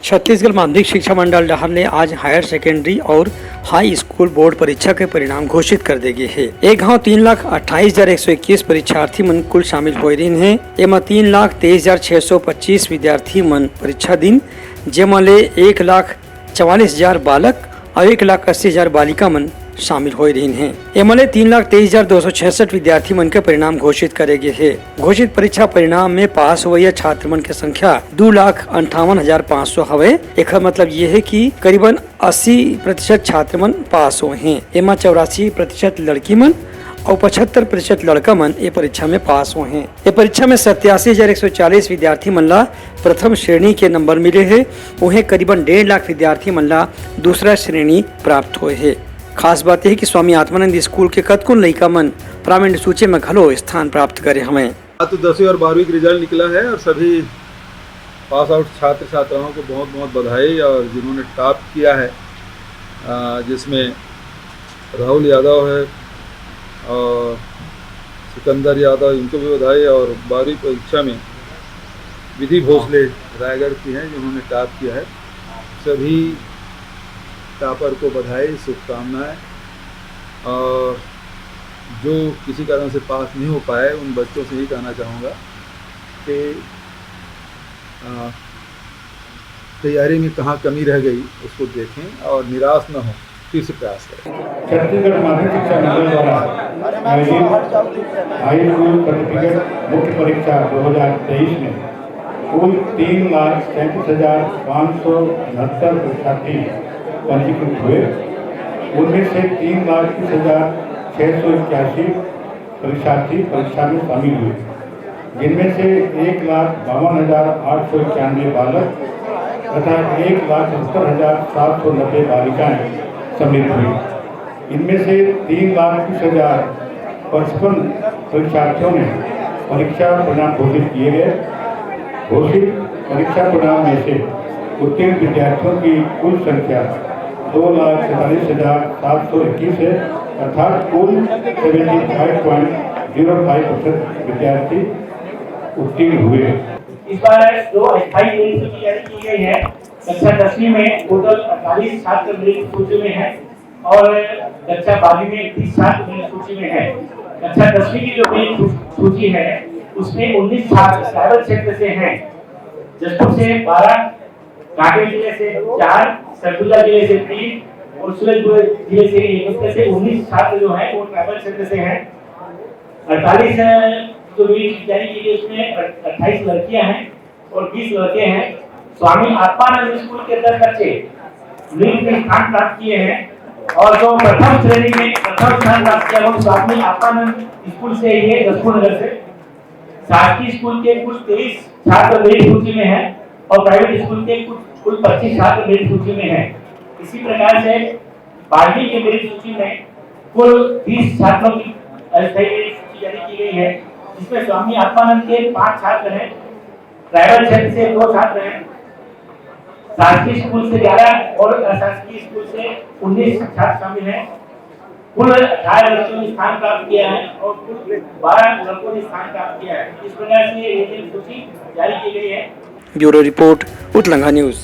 छत्तीसगढ़ माध्यमिक शिक्षा मंडल डहर ने आज हायर सेकेंडरी और हाई स्कूल बोर्ड परीक्षा के परिणाम घोषित कर दे गए है। एक गाँव 3,28,121 परीक्षार्थी मन कुल शामिल हो रही है। एमा 3,23,625 विद्यार्थी मन परीक्षा दिन, जेमा ले 1,44,000 बालक और 1,80,000 बालिका मन शामिल हो रही हैं। एमएलए 3,23,266 विद्यार्थी मन के परिणाम घोषित करे गए है। घोषित परीक्षा परिणाम में पास हुए छात्र मन की संख्या 2,58,500 हवे। एक मतलब ये है कि करीबन 80% छात्र मन पास हुए हैं। एमा 84% लड़की मन और 75% लड़का मन ये परीक्षा में पास हुए हैं। ये परीक्षा में 87,140 विद्यार्थी मन ला प्रथम श्रेणी के नंबर मिले हैं। उन्हें करीबन 1.5 लाख विद्यार्थी मन ला दूसरा श्रेणी प्राप्त हुए है। खास बात यह है कि स्वामी आत्मानंद स्कूल के कतकुन लड़का मन प्रावीण्य सूची में घलो स्थान प्राप्त करे हमें। तो 10वीं और 12वीं का रिजल्ट निकला है और सभी पास आउट छात्र छात्राओं को बहुत बहुत बधाई। और जिन्होंने टॉप किया है, जिसमें राहुल यादव है और सिकंदर यादव, इनको भी बधाई। और 12वीं परीक्षा में विधि भोसले रायगढ़ की हैं जिन्होंने टॉप किया है। सभी टॉपर को बधाई, शुभकामनाएं। और जो किसी कारण से पास नहीं हो पाए उन बच्चों से ही कहना चाहूँगा कि तैयारी में कहाँ कमी रह गई उसको देखें और निराश न हो, फिर से प्रयास करें। छत्तीसगढ़ माध्यमिक शिक्षा मंडल द्वारा आयोजित हाई स्कूल सर्टिफिकेट मुख्य परीक्षा 2023 में कुल 3,37,569 परीक्षार्थी पंजीकृत हुए। उनमें से 3,30,681 परीक्षार्थी परीक्षा में शामिल हुए, जिनमें से 1,52,891 बालक तथा 1,70,790 बालिकाएं सम्मिलित हुई। इनमें से 3,30,55 परीक्षार्थियों ने परीक्षा परिणाम घोषित किए गए। घोषित परीक्षा परिणाम में से उत्तीर्ण विद्यार्थियों की कुल संख्या 2,47,721 है, अर्थात कुल 75.05% विद्यार्थी उत्तीर्ण हुए। इस बार जो अस्थायी मेरिट सूची जारी की गई है, कक्षा 10वीं में टोटल 48 छात्र मेरिट सूची में है और कक्षा 12वीं में 30 छात्र मेरिट सूची में है। कक्षा 10वीं की जो मेरिट सूची है उसमें 19 छात्र ट्राइबल क्षेत्र से हैं। जशपुर से 12, कांकेर जिले से 4, सरगुजा जिले से 3 और सूरजपुर जिले से 1। से 19 छात्र जो है वो ट्राइबल क्षेत्र से हैं। 48 जो मेरिट जारी की गई उसमें 28 लड़कियां हैं और 20 लड़के हैं। स्वामी आत्मानंद स्कूल के 10 बच्चे मेरिट में स्थान प्राप्त किए हैं और जो प्रथम श्रेणी में प्रथम स्थान प्राप्त किया वो स्वामी आत्मानंद स्कूल से ही है, जशपुर नगर से। शासकीय स्कूल के कुल 23 छात्र मेरिट सूची में हैं और प्राइवेट स्कूल के कुल 25 छात्र मेरिट सूची में हैं। इसी प्रकार से 12वीं के मेरिट सूची में कुल 20 छात्रों की अस्थायी मेरिट सूची जारी की गई है, जिसमें स्वामी आत्मानंद के 5 छात्र हैं, ट्राइबल क्षेत्र से 2 छात्र हैं, शासकीय स्कूल से 11 और अशासकीय स्कूल से 19 छात्र शामिल हैं। कुल 18 लड़कों ने स्थान प्राप्त किया है और कुल 12 लड़कों ने स्थान प्राप्त किया है। इस प्रकार से ये सूची जारी की गई है। ब्यूरो रिपोर्ट, उतलंगा न्यूज।